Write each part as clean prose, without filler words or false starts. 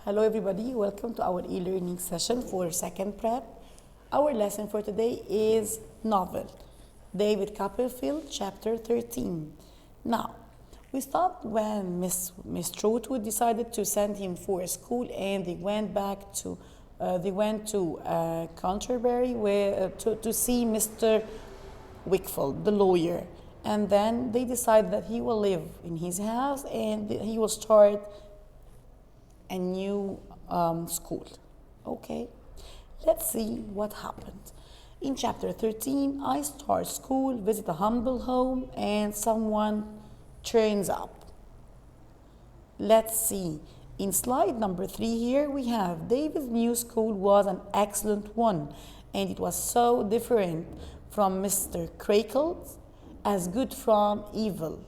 Hello everybody, welcome to our e-learning session for second prep. Our lesson for today is novel, David Copperfield Chapter 13. Now, we stopped when Miss Trotwood decided to send him for school, and they went to Canterbury to see Mr. Wickfield, the lawyer. And then they decided that he will live in his house and he will start a new school. Okay, let's see what happened. In chapter 13, I start school, visit a humble home, and someone turns up. Let's see. In slide number 3 here, we have David's new school was an excellent one, and it was so different from Mr. Crackle's, as good from evil.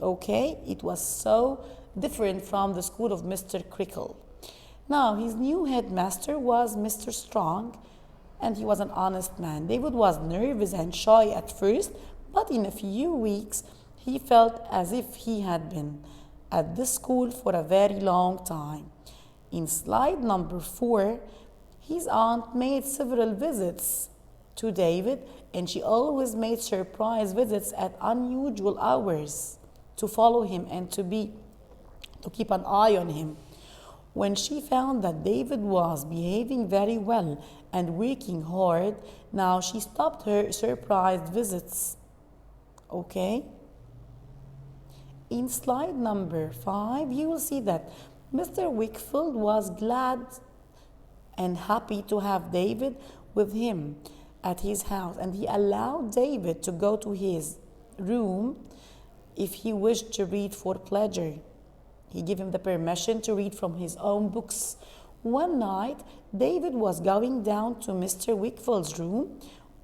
Okay, it was so different from the school of Mr. Crickle. Now, his new headmaster was Mr. Strong, and he was an honest man. David was nervous and shy at first, but in a few weeks, he felt as if he had been at this school for a very long time. In slide number 4, his aunt made several visits to David, and she always made surprise visits at unusual hours to follow him and to keep an eye on him. When she found that David was behaving very well and working hard, now she stopped her surprise visits. Okay? In slide number 5, you will see that Mr. Wickfield was glad and happy to have David with him at his house, and he allowed David to go to his room if he wished to read for pleasure. He gave him the permission to read from his own books. One night, David was going down to Mr. Wickfield's room,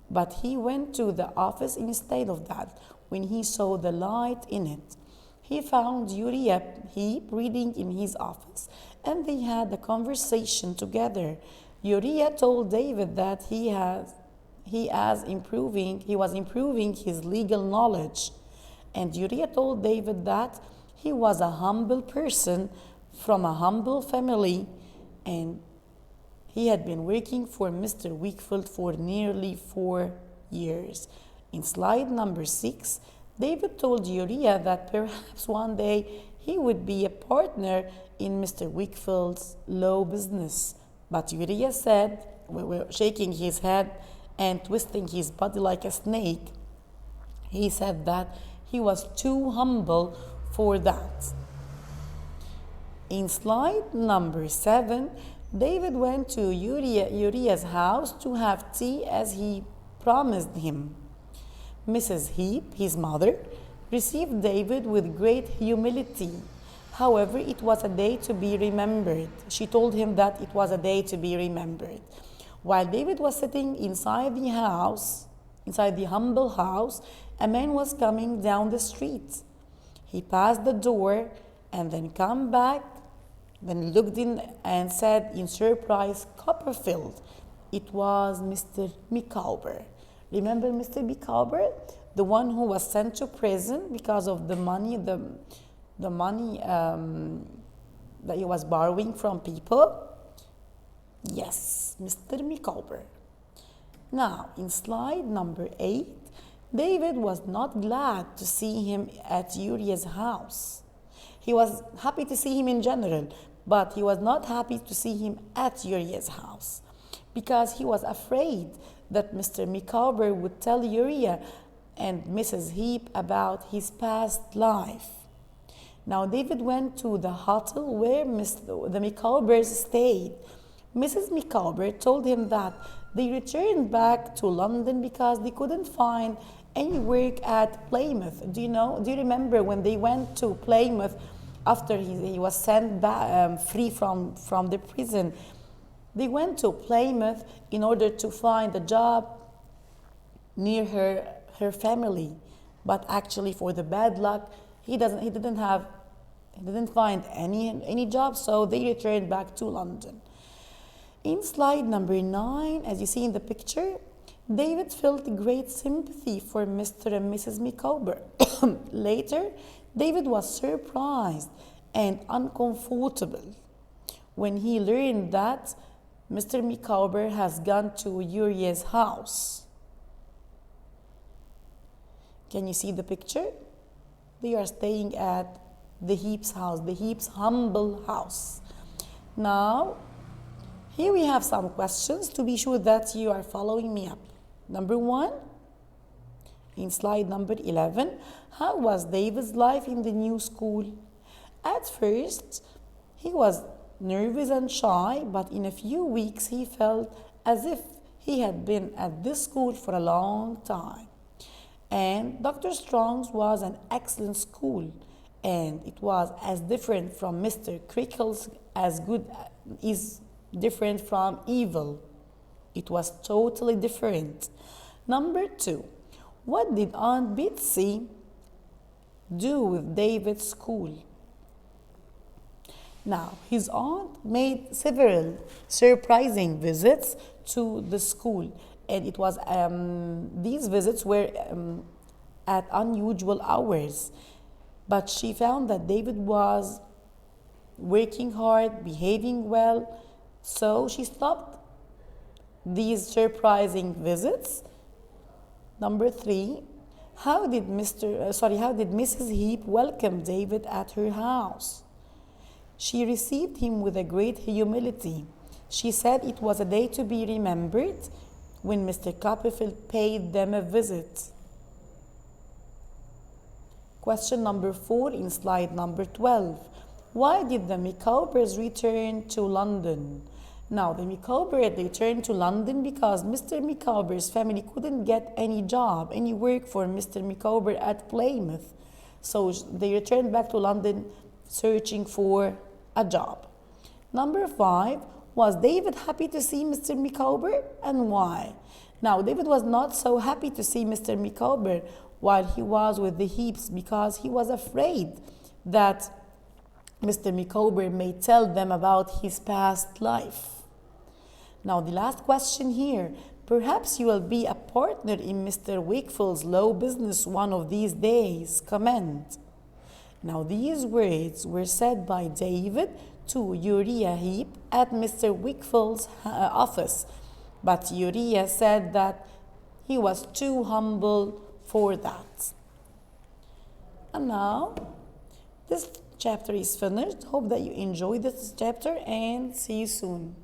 but he went to the office instead of that. When he saw the light in it, he found Heap reading in his office, and they had a conversation together. Uriah told David that he was improving his legal knowledge, and Uriah told David that he was a humble person from a humble family, and he had been working for Mr. Wickfield for nearly 4 years. In slide number 6, David told Uriah that perhaps one day he would be a partner in Mr. Wickfield's law business. But Uriah said, shaking his head and twisting his body like a snake, he said that he was too humble for that. In slide number 7, David went to Uriah's house to have tea as he promised him. Mrs. Heap, his mother, received David with great humility. However, it was a day to be remembered. She told him that it was a day to be remembered. While David was sitting inside the humble house, a man was coming down the street. He passed the door and then came back, then looked in and said in surprise, "Copperfield." It was Mr. Micawber. Remember Mr. Micawber? The one who was sent to prison because of the money that he was borrowing from people? Yes, Mr. Micawber. Now, in slide number 8, David was not glad to see him at Uriah's house. He was happy to see him in general, but he was not happy to see him at Uriah's house because he was afraid that Mr. Micawber would tell Uriah and Mrs. Heap about his past life. Now, David went to the hotel where the Micawbers stayed. Mrs. Micawber told him that they returned back to London because they couldn't find any work at Plymouth. Do you remember when they went to Plymouth after he was sent back free from the prison? They went to Plymouth in order to find a job near her family, but actually, for the bad luck, he didn't find any job, so they returned back to London. In slide number 9, as you see in the picture, David felt great sympathy for Mr. and Mrs. Micawber. Later, David was surprised and uncomfortable when he learned that Mr. Micawber has gone to Uriah's house. Can you see the picture? They are staying at the Heap's house, the Heap's humble house. Now, here we have some questions to be sure that you are following me up. Number 1, in slide number 11, how was David's life in the new school? At first, he was nervous and shy, but in a few weeks he felt as if he had been at this school for a long time. And Dr. Strong's was an excellent school, and it was as different from Mr. Crickle's as good is different from evil. It was totally different. Number 2, what did Aunt Betsy do with David's school? Now, his aunt made several surprising visits to the school, and it was these visits were at unusual hours. But she found that David was working hard, behaving well, so she stopped these surprising visits. Number 3, how did Mrs. Heap welcome David at her house? She received him with a great humility. She said it was a day to be remembered when Mr. Copperfield paid them a visit. Question number 4 in slide number 12. Why did the Micawbers return to London? Now, the Micawbers returned to London because Mr. Micawber's family couldn't get any job, any work for Mr. Micawber at Plymouth. So they returned back to London searching for a job. Number 5, was David happy to see Mr. Micawber, and why? Now, David was not so happy to see Mr. Micawber while he was with the Heaps because he was afraid that Mr. Micawber may tell them about his past life. Now, the last question here. Perhaps you will be a partner in Mr. Wickfield's law business one of these days. Comment. Now, these words were said by David to Uriah Heap at Mr. Wickfield's office, but Uriah said that he was too humble for that. And now, this chapter is finished. Hope that you enjoyed this chapter and see you soon.